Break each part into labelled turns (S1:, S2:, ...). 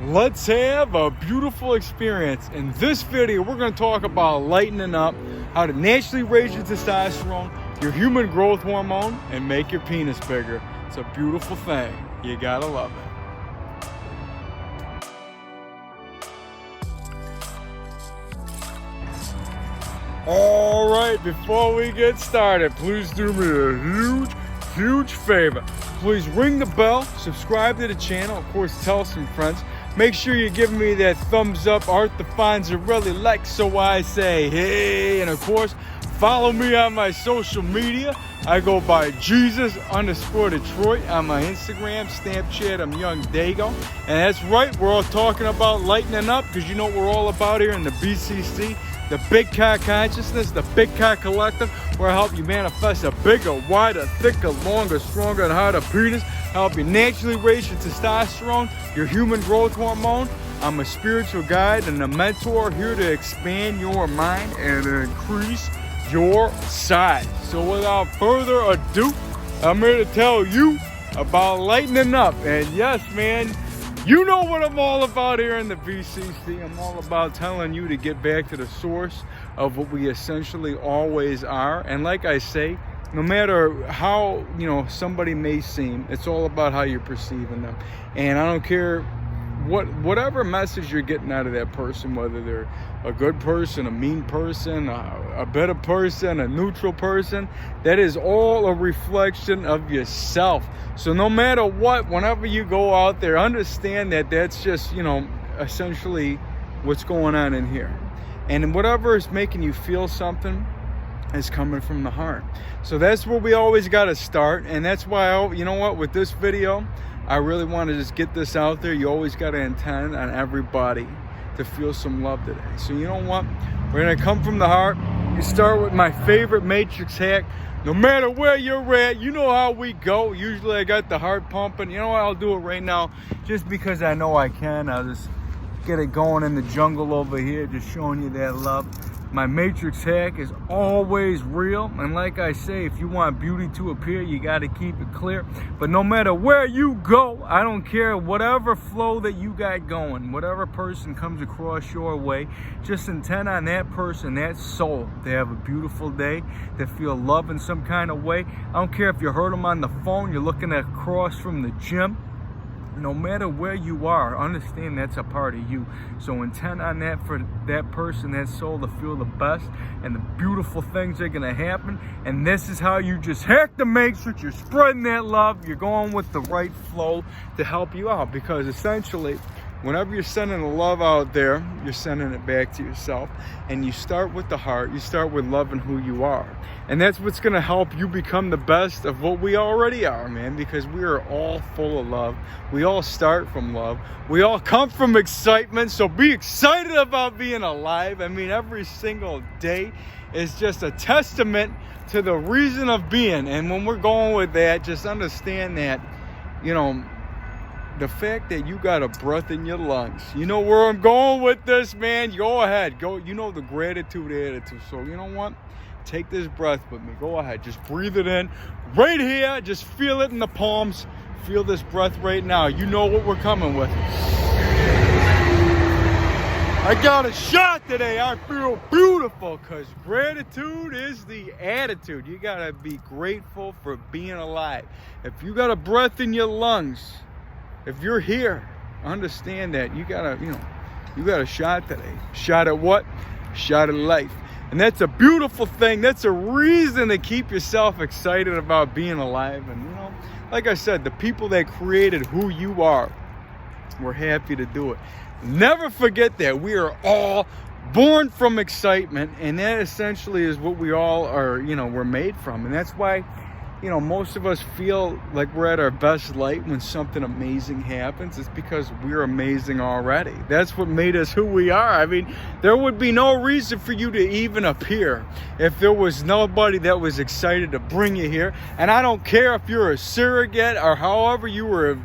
S1: Let's have a beautiful experience. In this video, we're going to talk about lightening up, how to naturally raise your testosterone, your human growth hormone, and make your penis bigger. It's a beautiful thing. You gotta love it. All right, before we get started, please do me a huge favor. Please ring the bell, subscribe to the channel, of course, tell some friends. Make sure you're giving me that thumbs up, Art defines it really like, so I say hey. And of course, follow me on my social media. I go by Jesus_Detroit on my Instagram, Snapchat, I'm YOUNGDAYGO. And that's right, we're all talking about lightening up, because you know what we're all about here in the BCC. The Big Cock Consciousness, the Big Cock Collective, where I help you manifest a bigger, wider, thicker, longer, stronger, and harder penis. Help you naturally raise your testosterone, your human growth hormone. I'm a spiritual guide and a mentor here to expand your mind and increase your size. So without further ado, I'm here to tell you about lightening up. And yes, man, you know what I'm all about here in the VCC. I'm all about telling you to get back to the source of what we essentially always are. And like I say, no matter how, somebody may seem, it's all about how you're perceiving them. And I don't care whatever message you're getting out of that person, whether they're a good person, a mean person, a better person, a neutral person, that is all a reflection of yourself. So no matter what, whenever you go out there, understand that that's just, essentially what's going on in here. And whatever is making you feel something is coming from the heart. So that's where we always got to start. And that's why, with this video, I really want to just get this out there. You always got to intend on everybody to feel some love today. So you know what? We're going to come from the heart. You start with my favorite matrix hack. No matter where you're at, you know how we go. Usually I got the heart pumping. You know what? I'll do it right now just because I know I can. I'll just get it going in the jungle over here, just showing you that love. My matrix hack is always real, and like I say, if you want beauty to appear, you got to keep it clear. But no matter where you go, I don't care, whatever flow that you got going, whatever person comes across your way, just intend on that person, that soul, to have a beautiful day, to feel love in some kind of way. I don't care if you heard them on the phone, you're looking across from the gym. No matter where you are, understand that's a part of you. So intend on that for that person, that soul, to feel the best, and the beautiful things are going to happen. And this is how you just hack the matrix. You're spreading that love. You're going with the right flow to help you out, because essentially, whenever you're sending the love out there, you're sending it back to yourself. And you start with the heart. You start with loving who you are. And that's what's going to help you become the best of what we already are, man, because we are all full of love. We all start from love. We all come from excitement. So be excited about being alive. I mean, every single day is just a testament to the reason of being. And when we're going with that, just understand that, the fact that you got a breath in your lungs. You know where I'm going with this, man. Go ahead. Go. The gratitude attitude. So you know what? Take this breath with me. Go ahead. Just breathe it in. Right here. Just feel it in the palms. Feel this breath right now. You know what we're coming with. I got a shot today. I feel beautiful, because gratitude is the attitude. You got to be grateful for being alive. If you got a breath in your lungs, if you're here, understand that you got a shot today. Shot at what? Shot at life. And that's a beautiful thing. That's a reason to keep yourself excited about being alive. And like I said, the people that created who you are were happy to do it. Never forget that we are all born from excitement, and that essentially is what we all are, we're made from. And that's why most of us feel like we're at our best light when something amazing happens. It's because we're amazing already. That's what made us who we are. I mean, there would be no reason for you to even appear if there was nobody that was excited to bring you here. And I don't care if you're a surrogate or however you were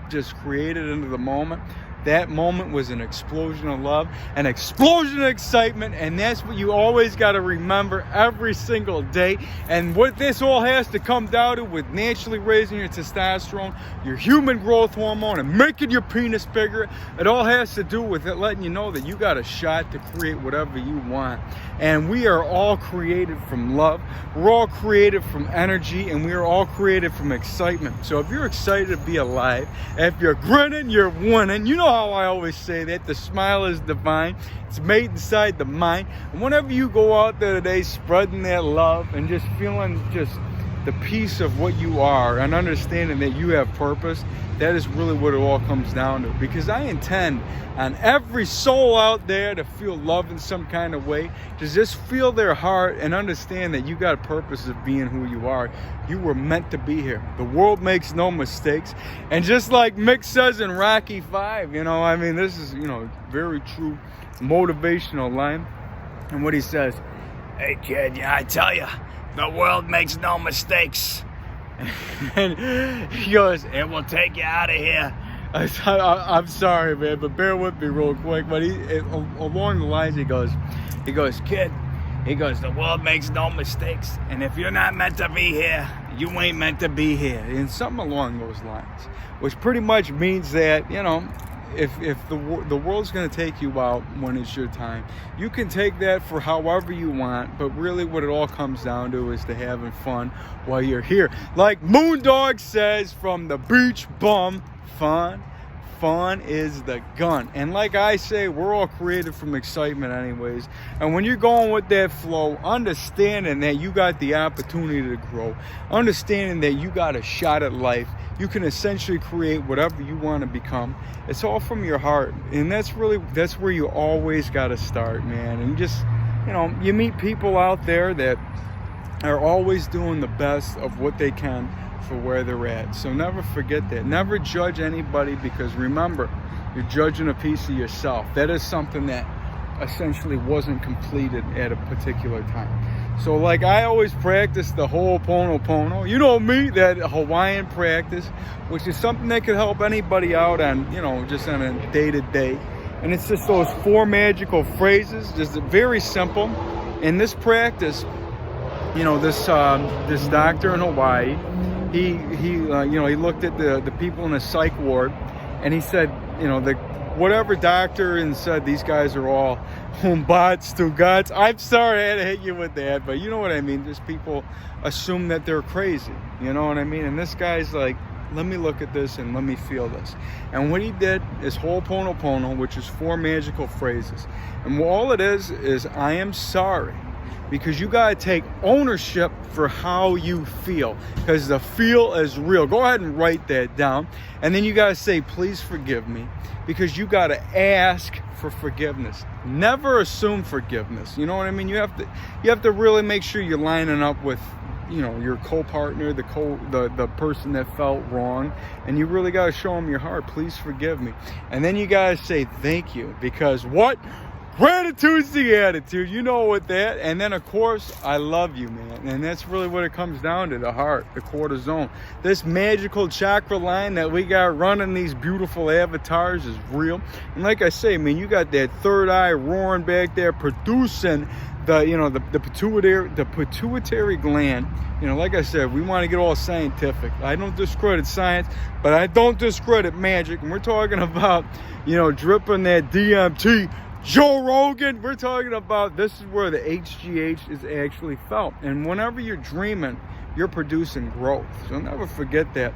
S1: just created into the moment. that moment was an explosion of love, an explosion of excitement, and that's what you always got to remember every single day. And what this all has to come down to with naturally raising your testosterone, your human growth hormone, and making your penis bigger, it all has to do with it letting you know that you got a shot to create whatever you want. And we are all created from love. We're all created from energy, and we are all created from excitement. So if you're excited to be alive, if you're grinning, you're winning. You know how I always say that the smile is divine. It's made inside the mind. And whenever you go out there today spreading that love and just feeling just the peace of what you are and understanding that you have purpose, that is really what it all comes down to. Because I intend on every soul out there to feel love in some kind of way, to just feel their heart and understand that you got a purpose of being who you are. You were meant to be here. The world makes no mistakes. And just like Mick says in Rocky 5, you know, I mean, this is, you know, very true motivational line. And what he says, hey kid, yeah, I tell you, the world makes no mistakes. And he goes, it will take you out of here. I'm sorry, man, but bear with me real quick. But along the lines, he goes, kid, he goes, the world makes no mistakes. And if you're not meant to be here, you ain't meant to be here. And something along those lines, which pretty much means that, you know, if the world's going to take you out when it's your time, you can take that for however you want, but really what it all comes down to is to having fun while you're here. Like Moondog says from the beach bum, fun is the gun. And like I say, we're all created from excitement anyways. And when you're going with that flow, understanding that you got the opportunity to grow, understanding that you got a shot at life, you can essentially create whatever you want to become. It's all from your heart. And that's where you always got to start, man. And just, you know, you meet people out there that are always doing the best of what they can for where they're at. So never forget that. Never judge anybody, because remember, you're judging a piece of yourself. That is something that essentially wasn't completed at a particular time. So like I always practice the Ho'oponopono. You know me, that Hawaiian practice, which is something that could help anybody out on, you know, just on a day-to-day. And it's just those 4 magical phrases, just very simple. In this practice, you know, this doctor in Hawaii, he looked at the people in the psych ward, and he said, you know, whatever doctor, and said these guys are all bots to gods. I'm sorry I had to hit you with that, but you know what I mean. Just people assume that they're crazy, you know what I mean? And this guy's like, let me look at this and let me feel this. And what he did is Ho'oponopono, which is 4 magical phrases. And all it is I am sorry. Because you got to take ownership for how you feel. Because the feel is real. Go ahead and write that down. And then you got to say, please forgive me. Because you got to ask for forgiveness. Never assume forgiveness. You know what I mean? You have to really make sure you're lining up with, you know, your co-partner, the person that felt wrong. And you really got to show them your heart. Please forgive me. And then you got to say thank you. Because what? Gratitude's the attitude, you know what that. And then of course, I love you, man. And that's really what it comes down to, the heart, the cortisone. This magical chakra line that we got running these beautiful avatars is real. And like I say, man, you got that third eye roaring back there, producing the pituitary gland. You know, like I said, we want to get all scientific. I don't discredit science, but I don't discredit magic. And we're talking about, you know, dripping that DMT. Joe Rogan, we're talking about, this is where the HGH is actually felt. And whenever you're dreaming, you're producing growth. So never forget that.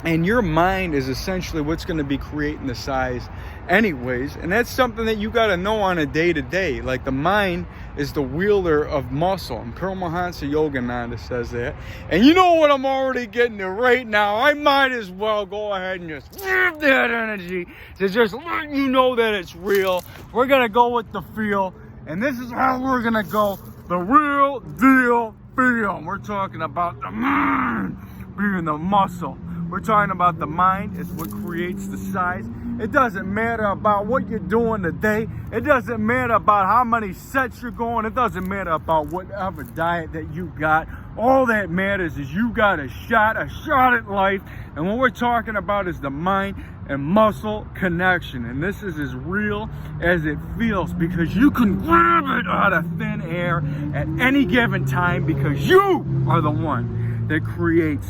S1: And your mind is essentially what's going to be creating the size anyways. And that's something that you got to know on a day-to-day. Like the mind is the wielder of muscle. And Paramahansa Yogananda says that. And you know what I'm already getting to right now? I might as well go ahead and just give that energy to just let you know that it's real. We're going to go with the feel. And this is how we're going to go. The real deal feel. We're talking about the mind being the muscle. We're talking about the mind. It's what creates the size. It doesn't matter about what you're doing today. It doesn't matter about how many sets you're going. It doesn't matter about whatever diet that you got. All that matters is you got a shot at life. And what we're talking about is the mind and muscle connection. And this is as real as it feels, because you can grab it out of thin air at any given time, because you are the one that creates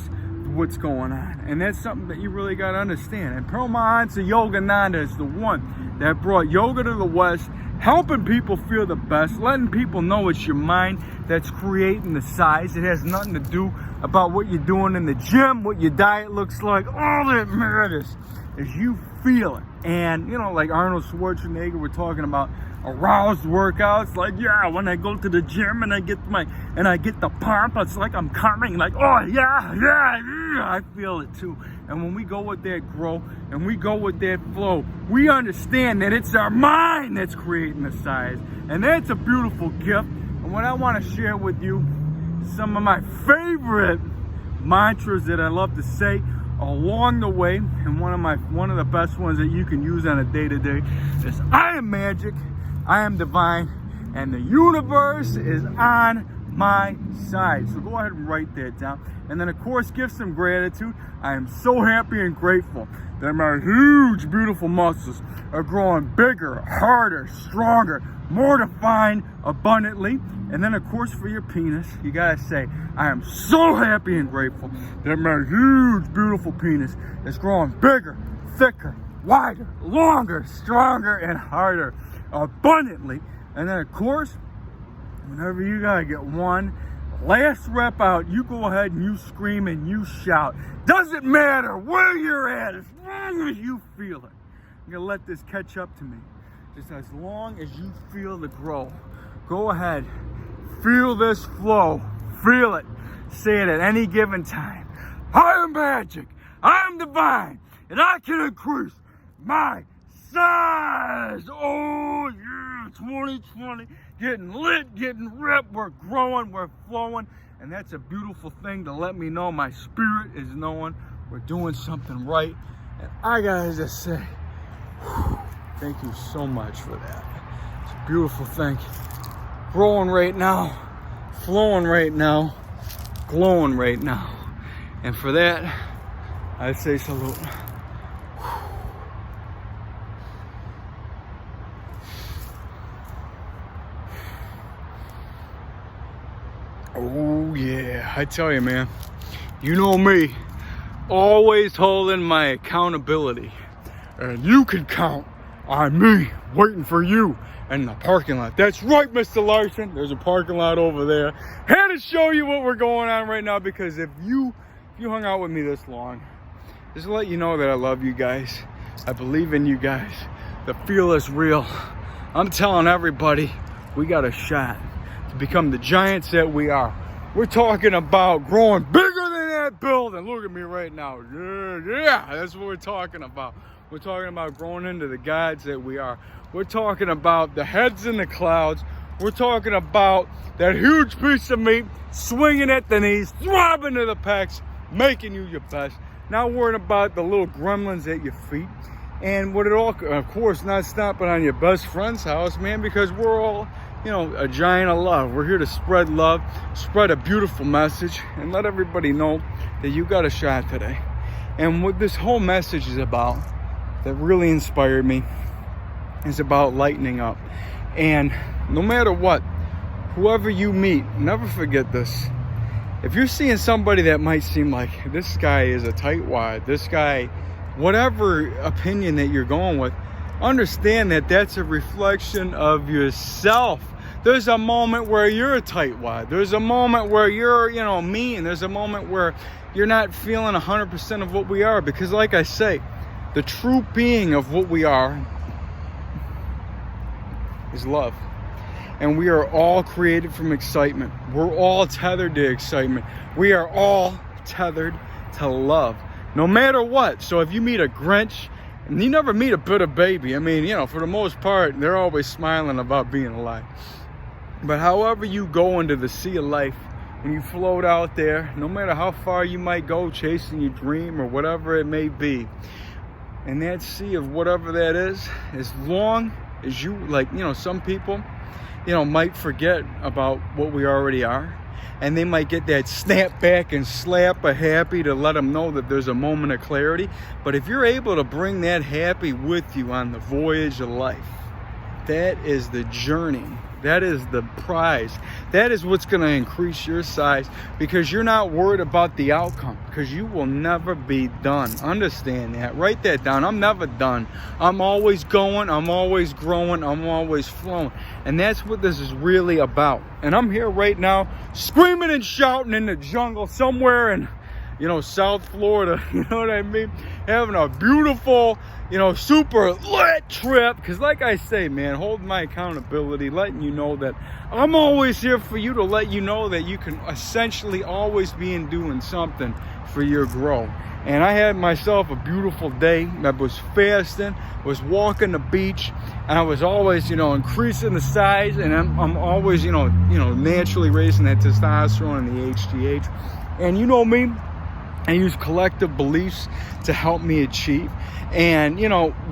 S1: what's going on. And that's something that you really got to understand. And Paramahansa Yogananda is the one that brought yoga to the West, helping people feel the best, letting people know it's your mind that's creating the size. It has nothing to do about what you're doing in the gym, what your diet looks like. All that matters is you feel it. And you know, like Arnold Schwarzenegger, we're talking about aroused workouts. Like, yeah, when I go to the gym and I get the pump, it's like I'm coming, like, oh yeah, I feel it too. And when we go with that growth and we go with that flow, we understand that it's our mind that's creating the size. And that's a beautiful gift. And what I want to share with you, some of my favorite mantras that I love to say along the way, and one of the best ones that you can use on a day-to-day is, I am magic, I am divine, and the universe is on my side. So go ahead and write that down. And then of course, give some gratitude. I am so happy and grateful that my huge, beautiful muscles are growing bigger, harder, stronger, more defined, abundantly. And then of course, for your penis, you gotta say, I am so happy and grateful that my huge, beautiful penis is growing bigger, thicker, wider, longer, stronger, and harder, abundantly. And then of course, whenever you gotta get one last rep out, you go ahead and you scream and you shout. Doesn't matter where you're at, as long as you feel it. I'm gonna let this catch up to me. Just as long as you feel the grow, go ahead, feel this flow, feel it. Say it at any given time. I am magic, I am divine, and I can increase my size. Oh yeah, 2020, getting lit, getting ripped, we're growing, we're flowing, and that's a beautiful thing to let me know my spirit is knowing we're doing something right. And I gotta just say, thank you so much for that. It's a beautiful thing. Growing right now, flowing right now, glowing right now. And for that, I say salute. Oh yeah, I tell you, man, you know me, always holding my accountability. And you can count on me waiting for you in the parking lot. That's right, Mr. Larson. There's a parking lot over there. Had to show you what we're going on right now, because if you hung out with me this long, just to let you know that I love you guys. I believe in you guys. The feel is real. I'm telling everybody, we got a shot to become the giants that we are. We're talking about growing bigger than that building. Look at me right now. Yeah, that's what we're talking about. We're talking about growing into the gods that we are. We're talking about the heads in the clouds. We're talking about that huge piece of meat swinging at the knees, throbbing to the pecs, making you your best. Not worrying about the little gremlins at your feet. And what it all, of course, not stopping on your best friend's house, man, because we're all, you know, a giant of love. We're here to spread love, spread a beautiful message, and let everybody know that you got a shot today. And what this whole message is about, that really inspired me, is about lightening up. And no matter what, whoever you meet, never forget this. If you're seeing somebody that might seem like, this guy is a tightwad, this guy, whatever opinion that you're going with, understand that that's a reflection of yourself. There's a moment where you're a tightwad. There's a moment where you're, you know, mean. There's a moment where you're not feeling 100% of what we are. Because like I say, the true being of what we are is love. And we are all created from excitement. We're all tethered to excitement. We are all tethered to love, no matter what. So if you meet a Grinch, and you never meet a bitter baby, I mean, you know, for the most part, they're always smiling about being alive. But however you go into the sea of life, when you float out there, no matter how far you might go chasing your dream or whatever it may be, and that sea of whatever that is, as long as you, like, some people, might forget about what we already are, and they might get that snap back and slap a happy to let them know that there's a moment of clarity. But if you're able to bring that happy with you on the voyage of life, that is the journey. That is the prize. That is what's going to increase your size, because you're not worried about the outcome, because you will never be done. Understand that. Write that down. I'm never done. I'm always going. I'm always growing. I'm always flowing. And that's what this is really about. And I'm here right now screaming and shouting in the jungle somewhere in, South Florida. You know what I mean? Having a beautiful, super lit trip. Because like I say, man, holding my accountability, letting you know that I'm always here for you, to let you know that you can essentially always be doing something for your growth. And I had myself a beautiful day. I was fasting, was walking the beach, and I was always, increasing the size. And I'm always, naturally raising that testosterone and the HGH. And you know me, I use collective beliefs to help me achieve. And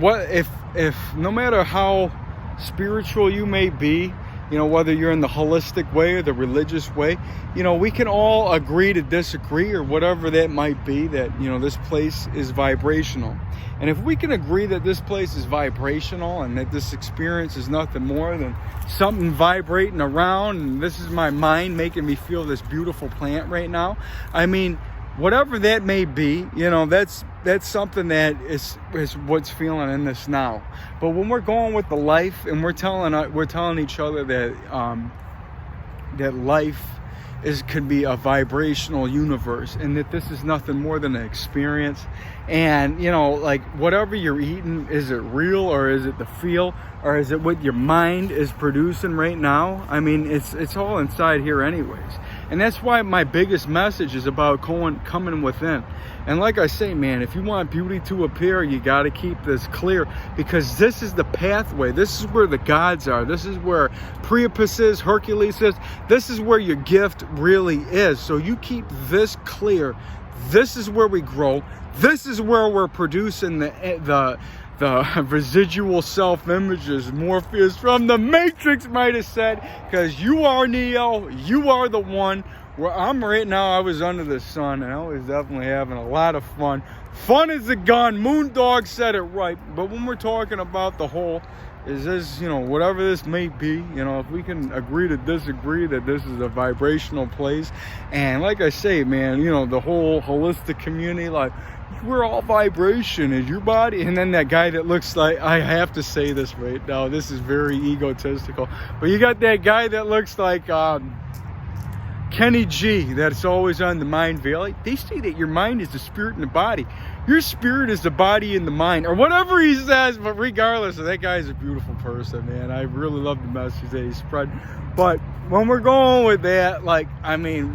S1: what if no matter how spiritual you may be, whether you're in the holistic way or the religious way, we can all agree to disagree, or whatever that might be, that this place is vibrational. And if we can agree that this place is vibrational, and that this experience is nothing more than something vibrating around, and this is my mind making me feel this beautiful plant right now, I mean, whatever that may be, that's something that is what's feeling in this now. But when we're going with the life, and we're telling each other that that life could be a vibrational universe, and that this is nothing more than an experience. And like, whatever you're eating, is it real, or is it the feel, or is it what your mind is producing right now? I mean, it's all inside here anyways. And that's why my biggest message is about coming within. And like I say, man, if you want beauty to appear, you got to keep this clear, because this is the pathway. This is where the gods are. This is where Priapus is, Hercules is. This is where your gift really is. So you keep this clear. This is where we grow. This is where we're producing the residual self-images Morpheus from the Matrix might have said, because you are Neo, you are the one. Where I'm right now, I was under the sun, and I was definitely having a lot of fun. Fun is the gun. Moondog said it right. But when we're talking about the whole, is this, whatever this may be, if we can agree to disagree that this is a vibrational place. And like I say, man, the whole holistic community, like, we're all vibration. Is your body? And then that guy that looks like, I have to say this right now, this is very egotistical, but you got that guy that looks like Kenny G, that's always on the Mind Valley. They say that your mind is the spirit and the body. Your spirit is the body and the mind, or whatever he says. But regardless, that guy's a beautiful person, man. I really love the message that he spread. But when we're going with that, like, I mean,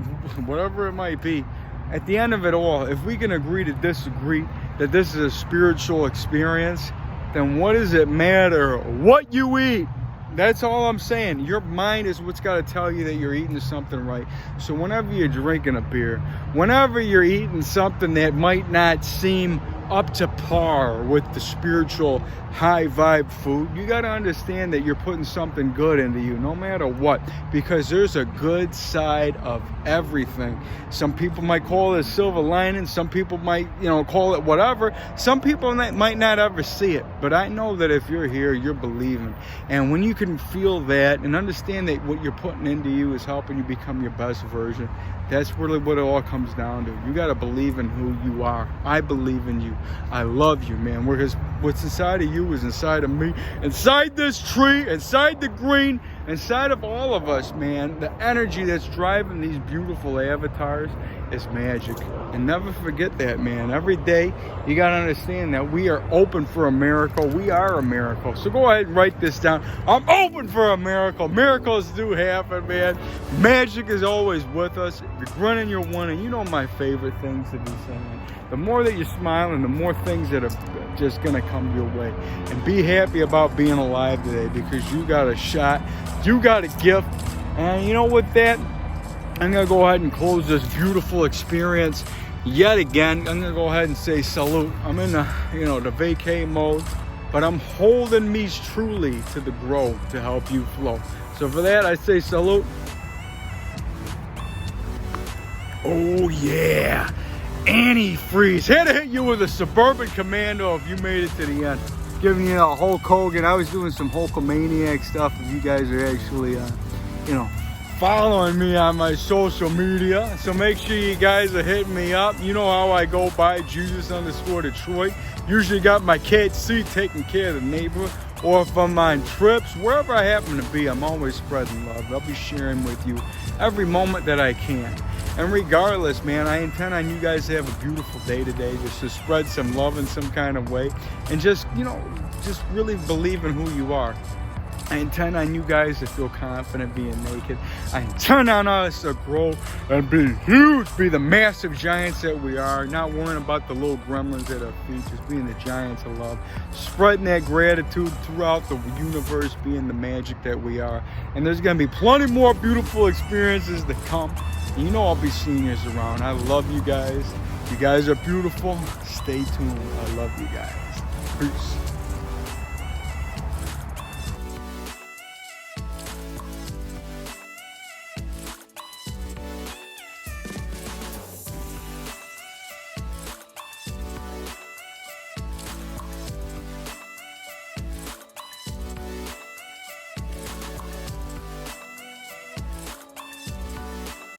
S1: whatever it might be, at the end of it all, if we can agree to disagree that this is a spiritual experience, then what does it matter what you eat? That's all I'm saying. Your mind is what's got to tell you that you're eating something right. So whenever you're drinking a beer, whenever you're eating something that might not seem up to par with the spiritual high vibe food, you got to understand that you're putting something good into you, no matter what, because there's a good side of everything. Some people might call it a silver lining. Some people might, call it whatever. Some people might not ever see it. But I know that if you're here, you're believing. And when you can feel that and understand that what you're putting into you is helping you become your best version, that's really what it all comes down to. You got to believe in who you are. I believe in you. I love you, man. Because what's inside of you is inside of me, inside this tree, inside the green, inside of all of us, man. The energy that's driving these beautiful avatars is magic. And never forget that, man. Every day, you got to understand that we are open for a miracle. We are a miracle. So go ahead and write this down. I'm open for a miracle. Miracles do happen, man. Magic is always with us. If you're grinning, you're winning. You know my favorite things to be saying. The more that you're smiling, the more things that are just going to come your way. And be happy about being alive today, because you got a shot. You got a gift. And you know what, that I'm gonna go ahead and close this beautiful experience yet again. I'm gonna go ahead and say salute. I'm in the, the vacay mode, but I'm holding me truly to the grow to help you flow. So for that, I say salute. Oh yeah, antifreeze. Here to hit you with a Suburban Commando if you made it to the end. Giving you a Hulk Hogan. I was doing some Hulkamaniac stuff. If you guys are actually, following me on my social media, so make sure you guys are hitting me up. You know how I go by, Jesus_Detroit. Usually got my KC taking care of the neighborhood, or if I'm on trips, wherever I happen to be, I'm always spreading love. I'll be sharing with you every moment that I can. And regardless, man, I intend on you guys to have a beautiful day today, just to spread some love in some kind of way, and just really believe in who you are. I intend on you guys to feel confident being naked. I intend on us to grow and be huge, be the massive giants that we are, not worrying about the little gremlins at our feet, just being the giants of love, spreading that gratitude throughout the universe, being the magic that we are. And there's going to be plenty more beautiful experiences to come. You know I'll be seeing you around. I love you guys. You guys are beautiful. Stay tuned. I love you guys. Peace.